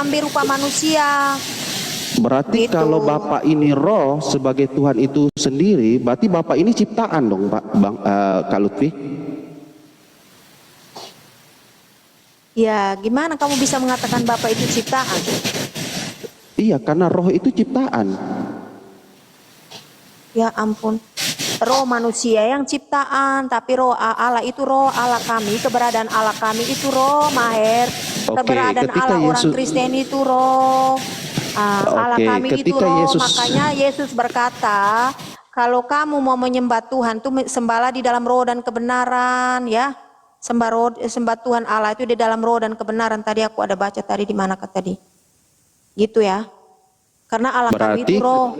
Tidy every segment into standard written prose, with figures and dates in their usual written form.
mengambil rupa manusia. Berarti Gitu. kalau Bapak ini roh sebagai Tuhan itu sendiri, berarti Bapak ini ciptaan dong, Kak Lutfi? Ya, gimana kamu bisa mengatakan Bapak itu ciptaan? Iya, karena roh itu ciptaan. Ya ampun. Roh manusia yang ciptaan, tapi roh Allah itu roh Allah kami, keberadaan Allah kami itu roh, Maher. Keberadaan Allah orang Kristen itu roh. Allah kami itu roh, makanya Yesus berkata, kalau kamu mau menyembah Tuhan, tuh sembahlah di dalam roh dan kebenaran, ya. Sembah Tuhan Allah itu di dalam roh dan kebenaran. Tadi aku ada baca tadi di mana tadi. Gitu ya. Karena Allah kami itu roh.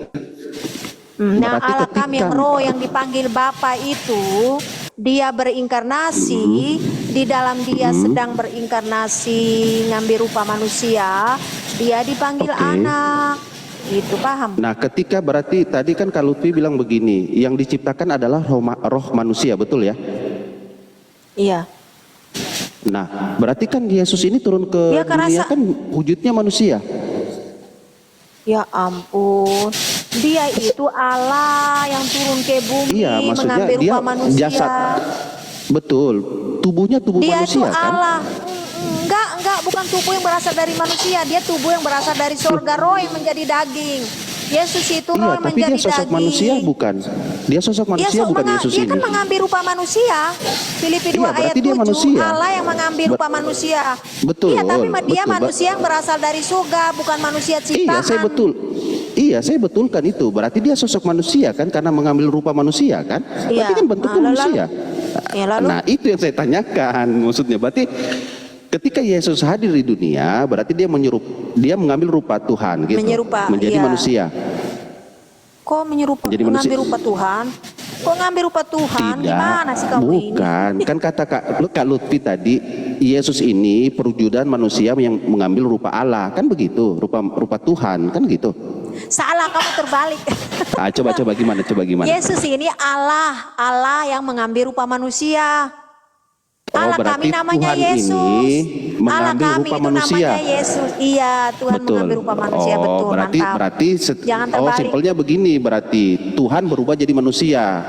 Nah, Allah kami yang roh yang dipanggil Bapa itu, dia berinkarnasi, di dalam dia sedang berinkarnasi, ngambil rupa manusia, dia dipanggil anak. Itu paham? Nah, ketika berarti tadi kan Kak Lutfi bilang begini, yang diciptakan adalah roh manusia, betul ya? Iya. Nah, berarti kan Yesus ini turun ke dunia kan wujudnya manusia. Ya ampun, dia itu Allah yang turun ke bumi, iya, maksudnya mengambil dia rupa manusia. Jasad, betul, tubuhnya tubuh dia manusia itu Allah. kan? Enggak, bukan tubuh yang berasal dari manusia, dia tubuh yang berasal dari surga, roh yang menjadi daging. Yesus itu roh yang menjadi daging. Tapi dia sosok manusia bukan? Dia sosok manusia bukan Yesus ini? Dia kan mengambil rupa manusia. Filipi 2 ayat 7, Allah yang mengambil rupa manusia. Betul. Iya, tapi dia manusia yang berasal dari surga, bukan manusia ciptaan. Iya, saya betulkan itu. Berarti dia sosok manusia kan, karena mengambil rupa manusia kan? Berarti kan bentuknya manusia. Nah, itu yang saya tanyakan. Maksudnya berarti ketika Yesus hadir di dunia, berarti dia mengambil rupa Tuhan gitu. Menjadi manusia. Kok mengambil rupa Tuhan? Kok ngambil rupa Tuhan? Tidak, gimana sih kamu bukan. ini? Kan kata Kak Lutfi tadi, Yesus ini perwujudan manusia yang mengambil rupa Allah, kan begitu, rupa Tuhan, kan gitu. Salah, kamu terbalik. Coba gimana? Yesus ini Allah yang mengambil rupa manusia. Allah kami namanya Tuhan Yesus. Allah kami itu manusia. namanya Yesus. Iya, Tuhan mengambil rupa manusia, betul. Berarti jangan terbalik. simpelnya begini, berarti Tuhan berubah jadi manusia.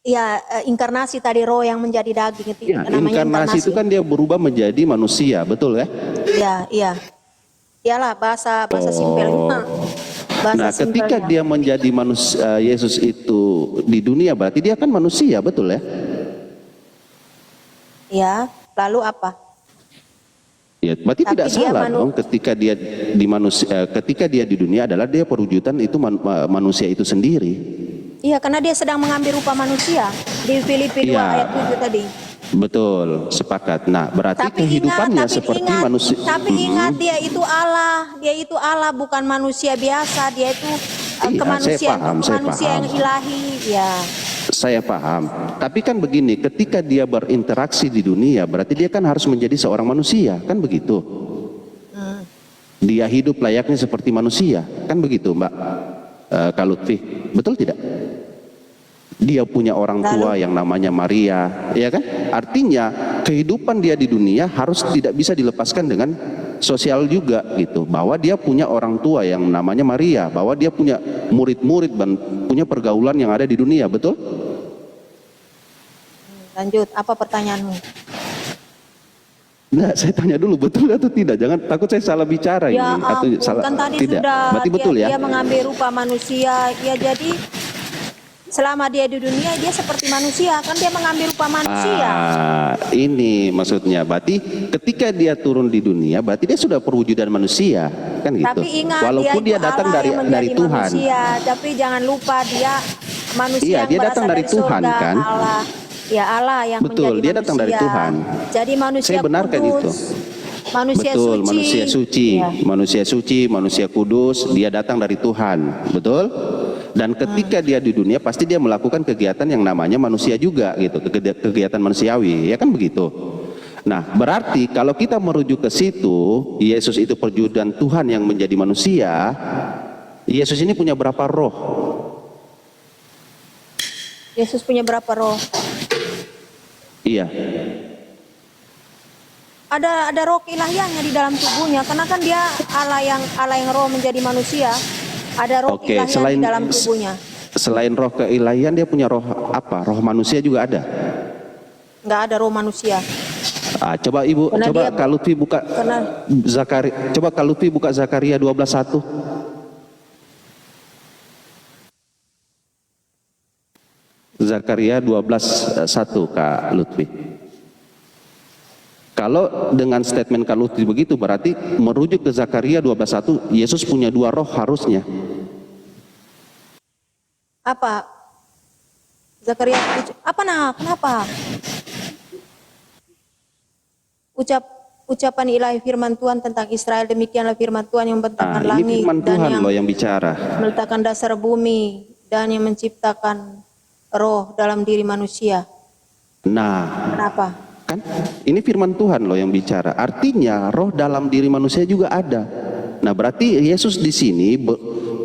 Ya, inkarnasi tadi roh yang menjadi daging itu. Ya, inkarnasi itu kan dia berubah menjadi manusia, betul ya? Iya. Iyalah bahasa simpelnya. Nah, ketika dia menjadi manusia, Yesus itu di dunia, berarti dia kan manusia, betul ya? Ya, lalu apa? Ya, berarti tidak salah dong ketika dia di dunia adalah dia perwujudan itu manusia itu sendiri. Iya, karena dia sedang mengambil rupa manusia di Filipi 2 ayat 7 tadi. Betul, sepakat. Nah, berarti kehidupannya seperti manusia. Tapi ingat, dia itu Allah, bukan manusia biasa. Dia itu kemanusiaan, manusia yang ilahi. Ya. Saya paham. Tapi kan begini, ketika dia berinteraksi di dunia, berarti dia kan harus menjadi seorang manusia, kan begitu? Dia hidup layaknya seperti manusia, kan begitu, Mbak Kak Lutfi? Betul tidak? Dia punya orang tua yang namanya Maria, ya kan? Artinya kehidupan dia di dunia harus tidak bisa dilepaskan dengan sosial juga gitu. Bahwa dia punya orang tua yang namanya Maria, bahwa dia punya murid-murid dan punya pergaulan yang ada di dunia, betul? Lanjut, apa pertanyaanmu? Nah, saya tanya dulu, betul atau tidak? Jangan takut saya salah bicara ya, ini atau salah. Kan tadi tidak. Sudah. Berarti betul ya? Dia mengambil rupa manusia. Ya, jadi selama dia di dunia dia seperti manusia, kan dia mengambil rupa manusia. Ini maksudnya, berarti ketika dia turun di dunia, berarti dia sudah perwujudan manusia, kan gitu. Tapi ingat, walaupun dia datang dari Tuhan. Manusia, tapi jangan lupa dia manusia yang dia datang dari Tuhan, surga, kan? Allah. Ya, Allah yang betul, menjadi dia datang dari Tuhan. Jadi manusia saya benarkan kudus. itu. Manusia betul, suci. Manusia suci, manusia kudus, dia datang dari Tuhan, betul? Dan ketika dia di dunia pasti dia melakukan kegiatan yang namanya manusia juga gitu, kegiatan manusiawi, ya kan begitu. Nah, berarti kalau kita merujuk ke situ, Yesus itu perwujudan Tuhan yang menjadi manusia. Yesus ini punya berapa roh? Yesus punya berapa roh? Iya. ada roh keilahiyahnya di dalam tubuhnya, karena kan dia Allah yang roh menjadi manusia. Ada roh Oke, keilahiyah di dalam tubuhnya. Selain roh keilahian dia punya roh apa? Roh manusia juga ada? Nggak ada roh manusia. Coba Ibu, Karena coba dia- Kak Lutfi buka coba Kak Lutfi buka Zakaria 12:1. Zakaria 12:1 Kak Lutfi. Kalau dengan statement Kak Lutfi begitu berarti merujuk ke Zakaria 12:1, Yesus punya dua roh harusnya. Apa? Zakaria apa kenapa? Ucapan ilahi firman Tuhan tentang Israel, demikianlah firman Tuhan yang membentangkan Ini langit firman dan Tuhan yang loh yang bicara. meletakkan dasar bumi dan yang menciptakan roh dalam diri manusia. Nah, Kenapa? kan ini firman Tuhan loh yang bicara. Artinya roh dalam diri manusia juga ada. Nah, berarti Yesus di sini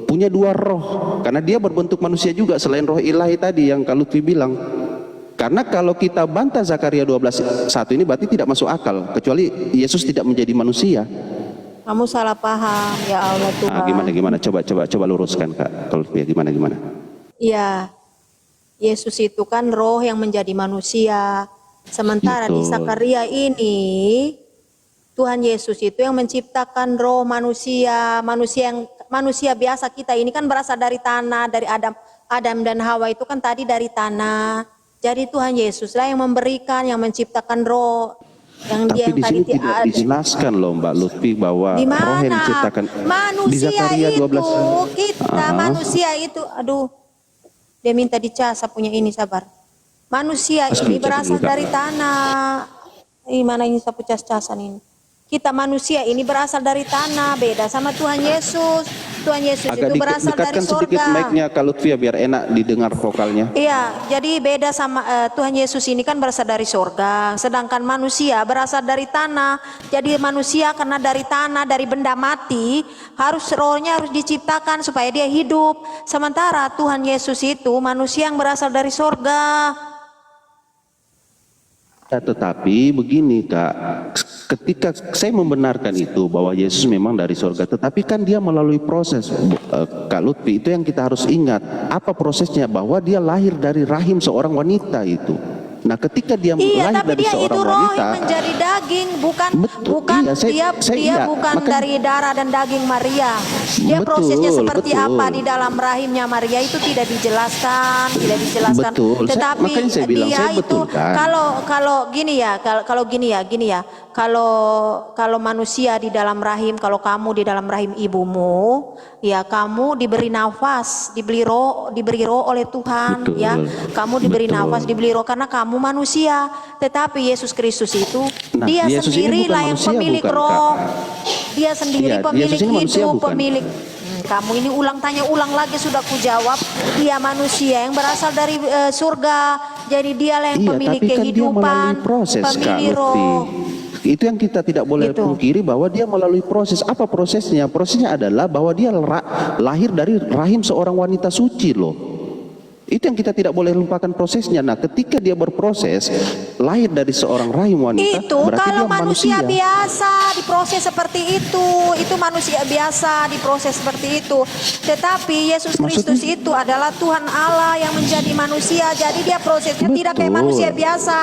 punya dua roh karena dia berbentuk manusia juga selain roh ilahi tadi yang Kak Lutfi bilang. Karena kalau kita bantah Zakaria 12:1 ini berarti tidak masuk akal kecuali Yesus tidak menjadi manusia. Kamu salah paham, ya Allah Tuhan. Gimana? Coba luruskan Kak Lutfi, gimana? Iya, Yesus itu kan roh yang menjadi manusia. Sementara di Betul. Zakaria ini, Tuhan Yesus itu yang menciptakan roh manusia biasa kita ini kan berasal dari tanah, dari Adam dan Hawa itu kan tadi dari tanah. Jadi Tuhan Yesuslah yang memberikan, yang menciptakan roh. Yang dia Tapi yang di tadi sini tidak dijelaskan loh Mbak Lutfi bahwa di roh yang mana diciptakan di manusia Zakaria itu 12. kita manusia itu, aduh, dia minta dicas punya ini, sabar. Manusia ini berasal dari tanah. Mana ini sapu cas-casan ini? Kita manusia ini berasal dari tanah, beda sama Tuhan Yesus. Tuhan Yesus Agak itu berasal dari dekatkan sedikit sorga. mic-nya Kak Lutfi biar enak didengar vokalnya. Iya, jadi beda sama Tuhan Yesus ini kan berasal dari sorga, sedangkan manusia berasal dari tanah. Jadi manusia karena dari tanah, dari benda mati, rohnya harus diciptakan supaya dia hidup. Sementara Tuhan Yesus itu manusia yang berasal dari sorga. Tetapi begini Kak, ketika saya membenarkan itu bahwa Yesus memang dari surga, tetapi kan dia melalui proses Kak Lutfi, itu yang kita harus ingat. Apa prosesnya? Bahwa dia lahir dari rahim seorang wanita itu. Nah, ketika dia lahir Tapi dari dia seorang itu roh wanita, yang menjadi daging, bukan iya, dia bukan dari darah dan daging Maria. Dia prosesnya seperti apa di dalam rahimnya Maria itu tidak dijelaskan. Betul. Tetapi Makanya saya bilang, dia saya itu betulkan. kalau gini ya, kalau manusia di dalam rahim, kalau kamu di dalam rahim ibumu, ya kamu diberi nafas, diberi roh oleh Tuhan. Betul. Ya, kamu diberi Betul. nafas, diberi roh karena kamu manusia. Tetapi Yesus Kristus itu dia Yesus ini bukan sendirilah yang manusia, pemilik bukan, roh. Kak. Dia sendiri Iya, pemilik Yesus ini manusia, hidup, bukan? pemilik. Kamu ini tanya ulang lagi sudah kujawab. Dia manusia yang berasal dari surga. Jadi dialah yang pemilik tapi kan dia kehidupan, melalui proses pemilik Kak Lutfi. roh. Itu yang kita tidak boleh Gitu. pungkiri bahwa dia melalui proses. Apa prosesnya? Prosesnya adalah bahwa dia lahir dari rahim seorang wanita suci loh. Itu yang kita tidak boleh lupakan prosesnya. Nah, ketika dia berproses lahir dari seorang rahim wanita, Itu berarti kalau dia manusia biasa diproses seperti itu manusia biasa diproses seperti itu. Tetapi Yesus Kristus itu adalah Tuhan Allah yang menjadi manusia. Jadi dia prosesnya tidak kayak Betul. manusia biasa.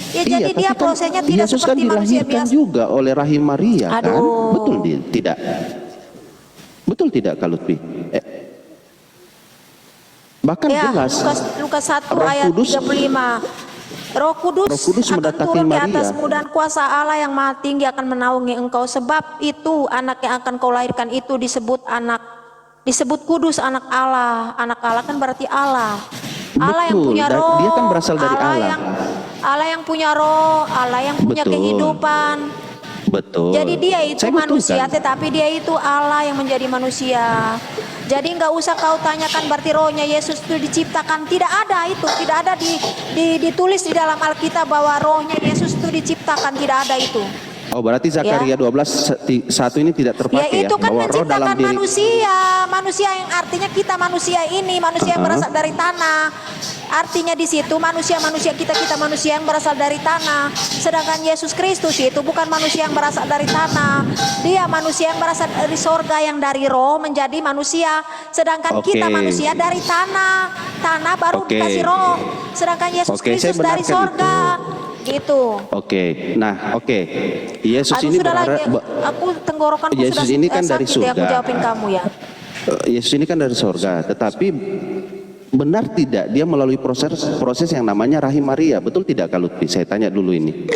Ya, jadi dia tapi kan prosesnya tidak Yesus kan seperti manusia dilahirkan biasa. juga oleh rahim Maria kan? Aduh. Betul tidak? Betul tidak Kak Lutfi? Bahkan Ya, jelas Lukas 1 Roh ayat Kudus- 35. Roh Kudus akan mendatangi turun di Maria. atasmu dan kuasa Allah yang Maha Tinggi akan menaungi engkau. Sebab itu anak yang akan kau lahirkan itu disebut kudus, anak Allah. Anak Allah kan berarti Allah. Allah yang Betul, punya dan roh. dia kan berasal dari Allah. Allah yang punya roh, Allah yang punya Betul. kehidupan. betul. Jadi dia itu Saya manusia, betulkan. tetapi dia itu Allah yang menjadi manusia. Jadi nggak usah kau tanyakan berarti rohnya Yesus itu diciptakan. Tidak ada itu, tidak ada ditulis di dalam Alkitab bahwa rohnya Yesus itu diciptakan. Tidak ada itu. Oh, berarti Zakaria 12:1 ini tidak Ya terpakai itu kan bahwa roh dalam menciptakan diri. manusia yang artinya kita manusia ini, manusia yang berasal dari tanah. Artinya di situ manusia kita manusia yang berasal dari tanah. Sedangkan Yesus Kristus itu bukan manusia yang berasal dari tanah. Dia manusia yang berasal dari sorga, yang dari roh menjadi manusia. Sedangkan kita manusia dari tanah. Tanah baru dikasih roh. Sedangkan Yesus Kristus dari sorga. Gitu. Yesus Aduh, ini sudah lagi, berharap aku tenggorokanku Yesus sudah ini kan dari sakit ya, aku surga. jawabin kamu ya. Yesus ini kan dari sorga, tetapi benar tidak dia melalui proses yang namanya rahim Maria? Betul tidak Kak Lutfi? Saya tanya dulu ini.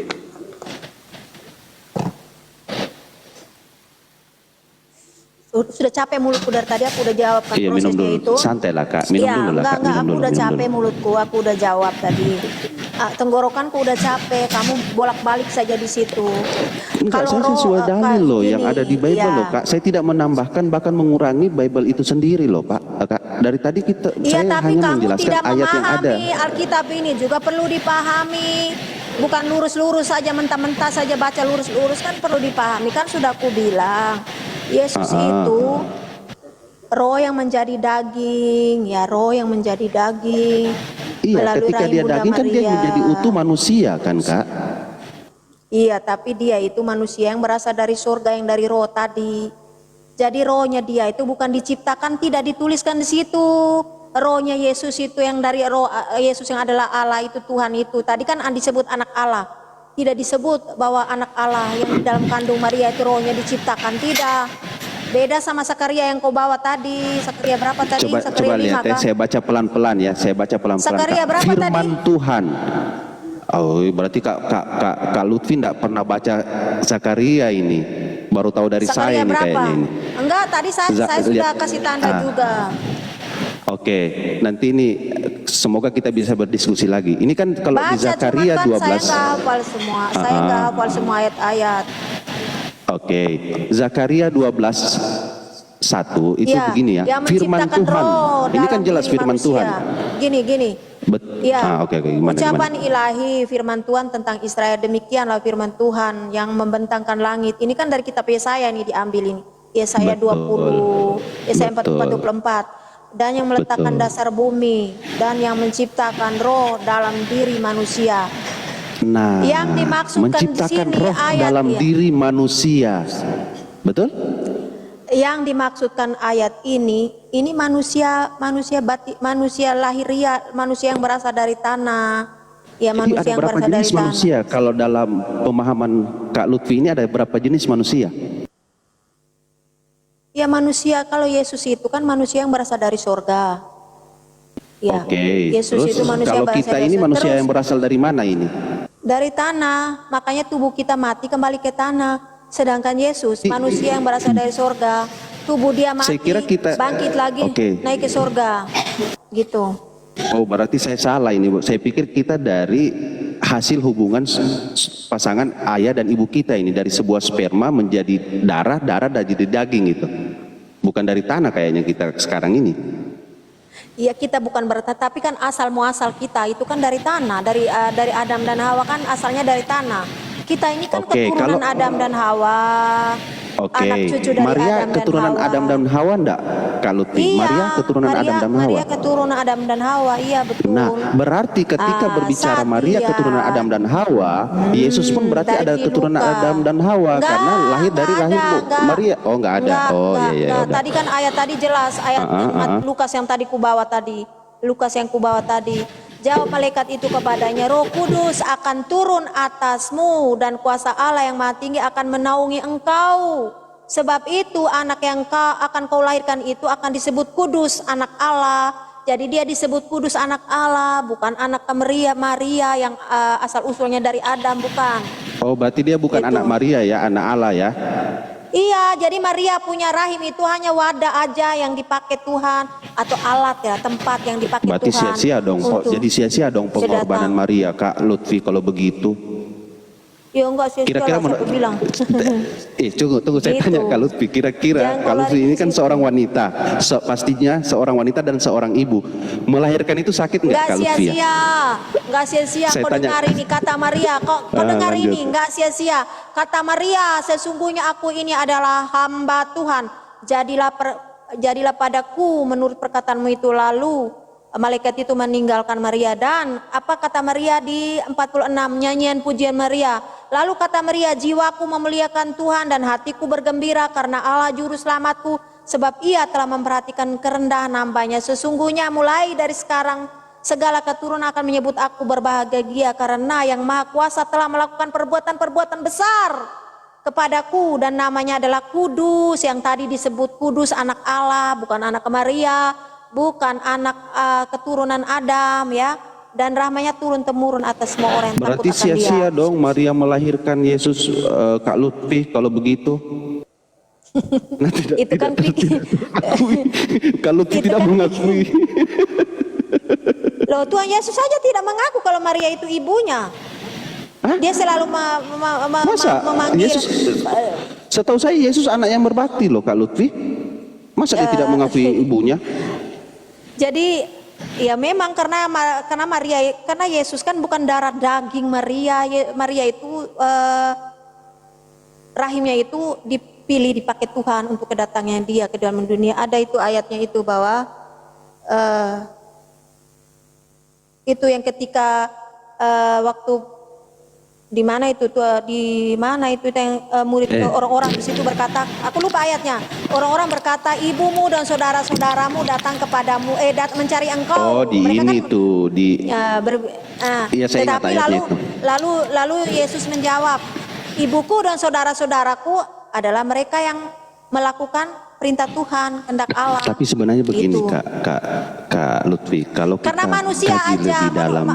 Sudah capek mulutku dari tadi, aku udah jawabkan Iya, minum prosesnya dulu. itu. Santai lah Kak, minum Ya, dulu lah Kak. enggak, Minum aku dulu, udah minum capek dulu. mulutku, aku udah jawab tadi. Tenggorokanku udah capek, kamu bolak-balik saja di situ. Enggak, saya roh, sesuai dalil loh gini, yang ada di Bible ya. loh Kak. Saya tidak menambahkan bahkan mengurangi Bible itu sendiri loh Pak. Kak, dari tadi Iya, saya tapi hanya kamu menjelaskan tidak ayat yang ada. memahami Alkitab ini juga perlu dipahami. Bukan lurus-lurus saja, mentah-mentah saja baca lurus-lurus, kan perlu dipahami. Kan sudah aku bilang, Yesus itu roh yang menjadi daging, ya roh yang menjadi daging. Iya, melalui ketika rahim dia Bunda daging kan dia Maria. menjadi utuh manusia kan Kak. Iya, tapi dia itu manusia yang berasal dari surga, yang dari roh tadi. Jadi rohnya dia itu bukan diciptakan, tidak dituliskan di situ. Rohnya Yesus itu yang dari roh Yesus yang adalah Allah itu, Tuhan itu. Tadi kan disebut anak Allah. Tidak disebut bahwa anak Allah yang di dalam kandung Maria itu rohnya diciptakan, tidak. Beda sama Zakaria yang kau bawa tadi. Zakaria berapa tadi? Coba lihat ya, saya baca pelan-pelan ya. Saya baca pelan-pelan. Zakaria berapa Firman tadi? Tuhan. Oh, berarti Kak Lutfi enggak pernah baca Zakaria ini. Baru tahu dari Zakaria saya ini berapa? kayaknya ini. Enggak, tadi saya sudah kasih tanda juga. Oke, nanti ini semoga kita bisa berdiskusi lagi. Ini kan kalau di Zakaria 12. Saya nggak hafal semua. Saya nggak hafal semua ayat-ayat. Oke, Zakaria 12:1 itu Ya, begini ya. yang Firman menciptakan Tuhan. roh Ini kan dalam jelas diri firman manusia. Tuhan. Gini. Ya, Oke, gimana? ucapan ilahi firman Tuhan tentang Israel, demikianlah firman Tuhan yang membentangkan langit. Ini kan dari kitab Yesaya nih diambil ini. Yesaya 20, Yesaya 44. Dan yang meletakkan dasar bumi dan yang menciptakan roh dalam diri manusia. Nah, yang dimaksudkan menciptakan di sini roh ayat dalam diri manusia. Betul? Yang dimaksudkan ayat ini manusia lahiriah, manusia yang berasal dari tanah. Ya, Jadi manusia ada yang berapa berasal jenis dari tanah. manusia? Kalau dalam pemahaman Kak Lutfi ini ada berapa jenis manusia? Ya, manusia kalau Yesus itu kan manusia yang berasal dari surga. Ya. Oke. Yesus Terus itu manusia kalau yang berasal kita dari ini surga. manusia Terus, yang berasal dari mana ini? dari tanah. Makanya tubuh kita mati kembali ke tanah. Sedangkan Yesus manusia yang berasal dari surga. Tubuh dia mati, Saya kira kita bangkit lagi, naik ke surga. Gitu. Oh, berarti saya salah ini, Bu. Saya pikir kita dari hasil hubungan pasangan ayah dan ibu kita ini, dari sebuah sperma menjadi darah dan jadi daging itu. Bukan dari tanah kayaknya kita sekarang ini. Iya, kita bukan berarti, tapi kan asal muasal kita itu kan dari tanah, dari Adam dan Hawa kan asalnya dari tanah. Kita ini kan keturunan Adam dan Hawa. Anak cucu dari Maria Adam keturunan dan Hawa. Adam dan Hawa enggak, Kak Lutfi? Iya, Maria keturunan Adam dan Hawa. Maria keturunan Adam dan Hawa, iya betul. Nah, berarti ketika berbicara Maria keturunan Adam dan Hawa, Yesus pun berarti ada keturunan Adam dan Hawa karena lahir dari rahim Maria. Oh, enggak ada. Iya. Tadi kan ayat tadi jelas, ayat Lukas yang tadi kubawa tadi. Lukas yang kubawa tadi. Jawab malaikat itu kepadanya, Roh Kudus akan turun atasmu dan kuasa Allah yang Maha Tinggi akan menaungi engkau. Sebab itu anak yang akan kau lahirkan itu akan disebut kudus, anak Allah. Jadi dia disebut kudus, anak Allah, bukan anak Maria yang asal usulnya dari Adam, bukan. Oh, berarti dia bukan anak Maria ya, anak Allah ya. Iya, jadi Maria punya rahim itu hanya wadah aja yang dipakai Tuhan, atau alat ya, tempat yang dipakai berarti Tuhan. sia-sia dong, jadi sia-sia dong pengorbanan Maria, Kak Lutfi kalau begitu. Ya enggak sia-sia Kira-kira lah, siapa bilang. tunggu saya Gitu. tanya Kak Lutfi, kira-kira Jangan Kak Lutfi lari ini ke kan situ. seorang wanita, pastinya seorang wanita dan seorang ibu. Melahirkan itu sakit nggak Enggak Kak Lutfi ya? sia-sia, enggak sia-sia. Saya Kau tanya. dengar ini kata Maria, kau dengar Lanjut. ini, enggak sia-sia. Kata Maria, sesungguhnya aku ini adalah hamba Tuhan. Jadilah padaku menurut perkataanmu itu. Lalu malaikat itu meninggalkan Maria. Dan apa kata Maria di 46 nyanyian pujian Maria? Lalu kata Maria, jiwaku memuliakan Tuhan dan hatiku bergembira karena Allah juru selamatku, sebab ia telah memperhatikan kerendahan hambanya. Sesungguhnya mulai dari sekarang segala keturunan akan menyebut aku berbahagia, karena yang maha kuasa telah melakukan perbuatan-perbuatan besar kepadaku, dan namanya adalah Kudus. Yang tadi disebut Kudus, anak Allah, bukan anak Maria, bukan anak keturunan Adam ya, dan rahmanya turun temurun atas semua orang yang Berarti takut akan sia-sia dia. dong Maria melahirkan Yesus, Kak Lutfi, kalau begitu. Nah, Itu kan pikir. Kak Lutfi Itu tidak kan mengakui. Loh, Tuhan Yesus saja tidak mengaku kalau Maria itu ibunya. Hah? Dia selalu Masa memanggil Yesus, setahu saya Yesus anak yang berbakti loh Kak Lutfi. Masa dia tidak mengakui ibunya? Jadi ya memang karena Maria, karena Yesus kan bukan darah daging Maria. Maria itu rahimnya itu dipilih, dipakai Tuhan untuk kedatangannya dia ke dalam dunia. Ada itu ayatnya itu bahwa itu yang ketika waktu di mana itu yang murid orang-orang di situ berkata, aku lupa ayatnya. Orang-orang berkata, ibumu dan saudara-saudaramu datang kepadamu, mencari engkau. Oh, di Mereka ini kan, tuh di. Iya, saya ingat tetapi ayatnya itu. lalu Yesus menjawab, ibuku dan saudara-saudaraku adalah mereka yang melakukan perintah Tuhan, kehendak Allah. Tapi sebenarnya begini Gitu. Kak Lutfi, kalau kita Karena manusia kaji aja, lebih dalam,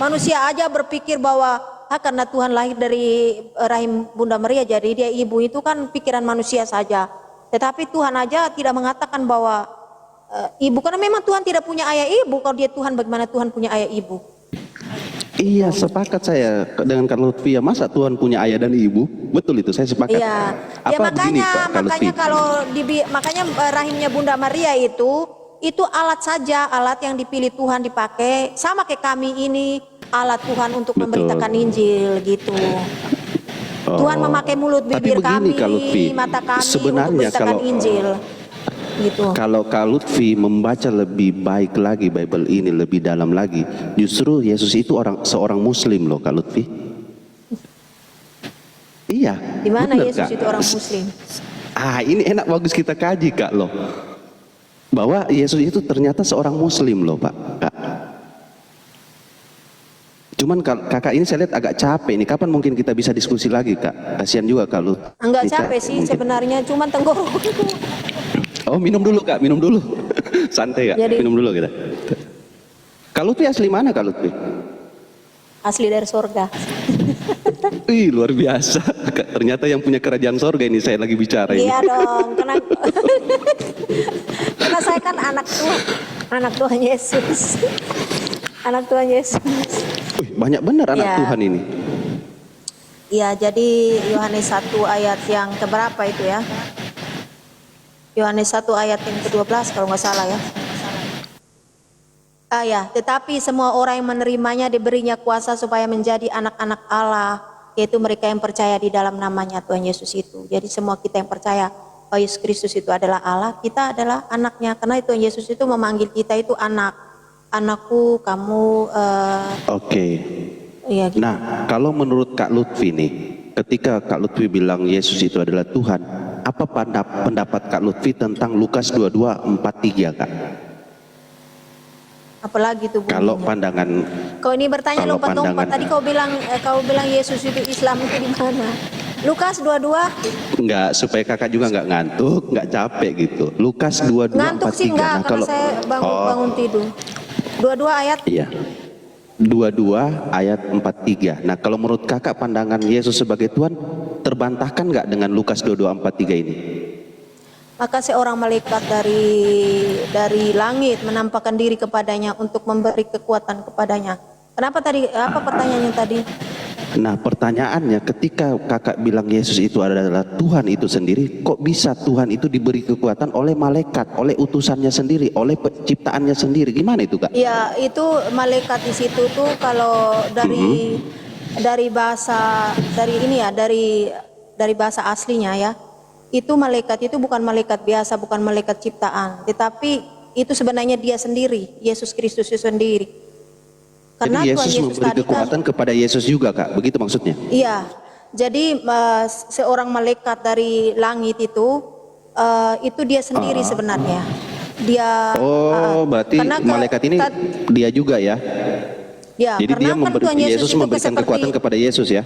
manusia aja berpikir bahwa karena Tuhan lahir dari rahim Bunda Maria, jadi dia ibu. Itu kan pikiran manusia saja. Tetapi Tuhan aja tidak mengatakan bahwa ibu, karena memang Tuhan tidak punya ayah ibu. Kalau dia Tuhan, bagaimana Tuhan punya ayah ibu? Iya, sepakat saya dengan Kak Lutfi ya. Masa Tuhan punya ayah dan ibu? Betul itu, saya sepakat. Iya, ya Apa begini, makanya Kak kalau makanya rahimnya Bunda Maria itu alat saja, alat yang dipilih Tuhan dipakai, sama kayak kami ini alat Tuhan untuk Betul. memberitakan Injil gitu. Tuhan memakai mulut Tapi bibir begini, kami, Kak Lutfi, mata kami untuk sebenarnya memberitakan Injil gitu. Kalau Kak Lutfi membaca lebih baik lagi Bible ini, lebih dalam lagi, justru Yesus itu seorang Muslim loh Kak Lutfi. Iya. Di mana bener, Yesus Kak? itu orang Muslim? Ini enak, bagus kita kaji Kak loh. Bahwa Yesus itu ternyata seorang Muslim loh Pak. Kak. Cuman kakak ini saya lihat agak capek nih. Kapan mungkin kita bisa diskusi lagi Kak? Kasihan juga Kak Lutfi. Enggak capek sih mungkin. sebenarnya, cuman tenggorokanku. Oh, minum dulu Kak, minum dulu. Santai Kak, minum dulu kita. Kak Lutfi asli mana Kak Lutfi? Asli dari surga. Ih, luar biasa. Ternyata yang punya kerajaan sorga ini saya lagi bicara ini. Iya dong, karena saya kan anak Tuhan Yesus. Anak Tuhan Yesus. Wih, banyak benar anak Ya. Tuhan ini. Iya, jadi Yohanes 1 ayat yang keberapa itu ya? Yohanes 1 ayat yang ke-12 kalau nggak salah ya. Tetapi semua orang yang menerimanya diberinya kuasa supaya menjadi anak-anak Allah, yaitu mereka yang percaya di dalam namanya Tuhan Yesus itu. Jadi semua kita yang percaya bahwa Yesus Kristus itu adalah Allah, kita adalah anaknya. Karena Tuhan Yesus itu memanggil kita itu anak. Anakku, kamu. Oke. Ya, gitu. Nah, kalau menurut Kak Lutfi nih, ketika Kak Lutfi bilang Yesus itu adalah Tuhan, apa pendapat Kak Lutfi tentang Lukas 22:43 Kak? Apalagi tuh bunyinya. Kalau pandangan, Kau ini bertanya kalau lompat-lompat. pandangan- Tadi kau bilang Yesus itu Islam itu di mana? Lukas 22. enggak, supaya kakak juga enggak ngantuk, enggak capek gitu. Lukas 22:43. Ngantuk sih enggak, Nah, karena saya bangun tidur. 22 ayat. Iya. 22 ayat 43. Nah, kalau menurut kakak pandangan Yesus sebagai Tuhan terbantahkan enggak dengan Lukas 22:43 ini? Maka seorang malaikat dari langit menampakkan diri kepadanya untuk memberi kekuatan kepadanya. Kenapa tadi? Apa pertanyaannya tadi? Nah, pertanyaannya, ketika kakak bilang Yesus itu adalah Tuhan itu sendiri, kok bisa Tuhan itu diberi kekuatan oleh malaikat, oleh utusannya sendiri, oleh penciptaannya sendiri? Gimana itu, Kak? Ya, itu malaikat di situ tuh kalau dari bahasa dari ini ya, dari bahasa aslinya ya. Itu malaikat itu bukan malaikat biasa, bukan malaikat ciptaan, tetapi itu sebenarnya dia sendiri, Yesus Kristus itu sendiri. Karena Jadi Tuhan Yesus Yesus memberi tadi kan, kekuatan kepada Yesus juga, Kak. Begitu maksudnya? iya. Jadi seorang malaikat dari langit itu dia sendiri sebenarnya. Dia berarti karena malaikat ini dia juga ya? ya, Jadi dia karena kan Tuhan Yesus itu memberikan kekuatan kepada Yesus ya?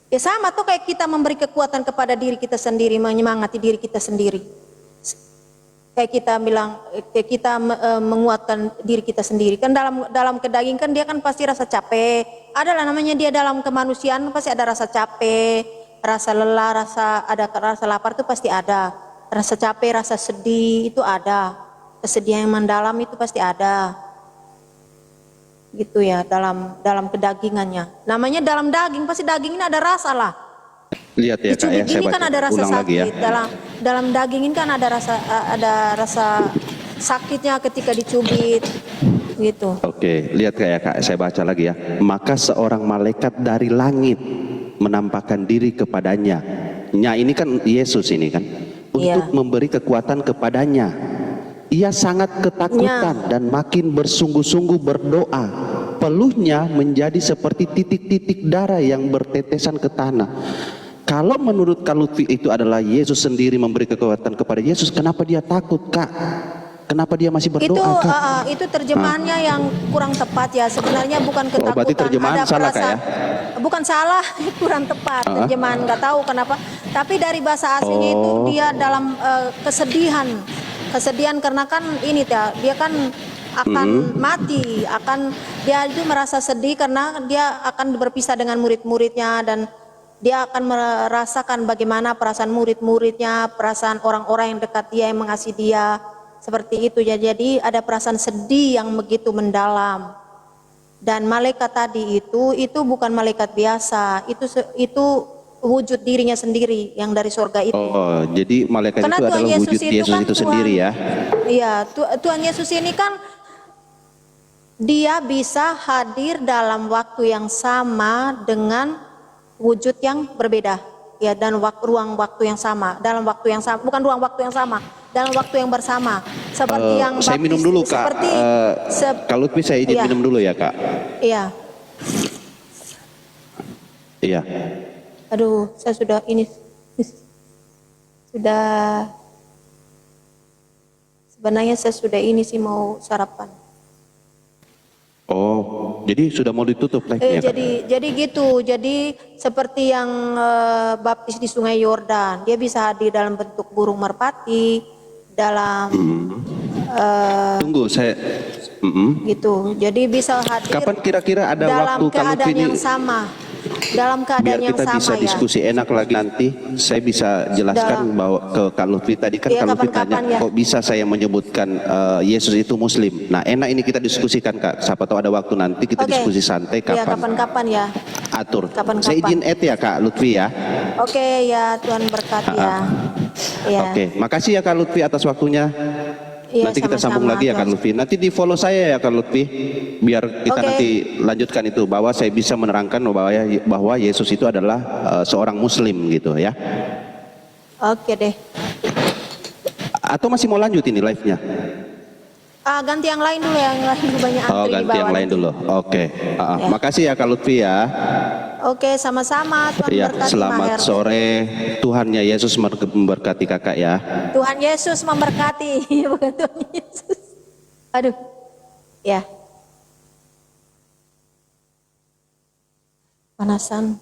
ya sama tuh kayak kita memberi kekuatan kepada diri kita sendiri, menyemangati diri kita sendiri. Kayak kita bilang, kayak kita menguatkan diri kita sendiri. Kan dalam kedaging kan dia kan pasti rasa capek. Adalah namanya dia dalam kemanusiaan pasti ada rasa capek, rasa lelah, rasa lapar itu pasti ada. Rasa capek, rasa sedih itu ada. Kesedihan yang mendalam itu pasti ada. Gitu ya, dalam kedagingannya. Namanya dalam daging, pasti daging ini ada rasa lah. Lihat ya, Kak, ya, saya ini kan baca ada rasa ulang lagi ya. sakit. Dalam daging ini kan ada rasa sakitnya ketika dicubit gitu. Oke, lihat kayak Kak, saya baca lagi ya. Maka seorang malaikat dari langit menampakkan diri kepadanya. Ini kan Yesus ini kan, untuk memberi kekuatan kepadanya. Ia sangat ketakutan dan makin bersungguh-sungguh berdoa. Peluhnya menjadi seperti titik-titik darah yang bertetesan ke tanah. Kalau menurut Kak Lutfi itu adalah Yesus sendiri memberi kekuatan kepada Yesus, kenapa dia takut, Kak? Kenapa dia masih berdoa, Kak? Itu terjemahannya yang kurang tepat ya. Sebenarnya bukan ketakutan. Berarti terjemahan ada salah, Kak, ya? Bukan salah, kurang tepat terjemahan. Nggak tahu kenapa. Tapi dari bahasa aslinya itu dia dalam kesedihan karena kan ini dia kan akan mati, dia itu merasa sedih karena dia akan berpisah dengan murid-muridnya dan dia akan merasakan bagaimana perasaan murid-muridnya, perasaan orang-orang yang dekat dia, yang mengasihi dia, seperti itu ya. Jadi ada perasaan sedih yang begitu mendalam. Dan malaikat tadi itu bukan malaikat biasa, itu wujud dirinya sendiri yang dari surga itu. Oh, jadi malaikat karena itu Tuhan adalah wujud Yesus kan itu sendiri ya? Iya, Tuhan Yesus ini kan dia bisa hadir dalam waktu yang sama dengan wujud yang berbeda, ya, dan ruang waktu yang sama, dalam waktu yang sama, bukan ruang waktu yang sama, dalam waktu yang bersama, seperti yang saya minum dulu, Kak. Kalau bisa saya izin minum dulu ya, Kak. Iya. Iya. Aduh, saya sudah sebenarnya saya sudah mau sarapan. Oh, jadi sudah mau ditutup live-nya, jadi gitu. Jadi seperti yang baptis di Sungai Yordan, dia bisa hadir dalam bentuk burung merpati, dalam tunggu saya gitu. Jadi bisa hadir. Kapan kira-kira ada dalam waktu kalau keadaan ini yang sama. Dalam keadaan yang biar kita bisa sama, diskusi enak lagi nanti, saya bisa jelaskan bahwa ke Kak Lutfi tadi kan Kak Lutfi tanya kok bisa saya menyebutkan Yesus itu Muslim. Nah, enak ini kita diskusikan, Kak. Siapa tahu ada waktu nanti kita diskusi santai kapan-kapan ya. Atur. Kapan-kapan. Saya izin ya Kak Lutfi ya. Oke ya, Tuhan berkati ya. Oke, makasih ya Kak Lutfi atas waktunya. Nanti kita sambung lagi ya Kak Lutfi. Nanti di follow saya ya Kak Lutfi, biar kita nanti lanjutkan itu, bahwa saya bisa menerangkan bahwa Yesus itu adalah seorang Muslim gitu ya. Oke deh. Atau masih mau lanjut ini live-nya? Ganti yang lain dulu, yang lain banyak antri di bawah. Ganti yang lain dulu. Oke. Makasih ya Kak Lutfi ya. Oke, sama-sama. Tuhan berkati. Selamat sore. Tuhan Yesus memberkati Kakak ya. Tuhan Yesus memberkati, bukan Tuhan Yesus. Aduh, ya. Panasan.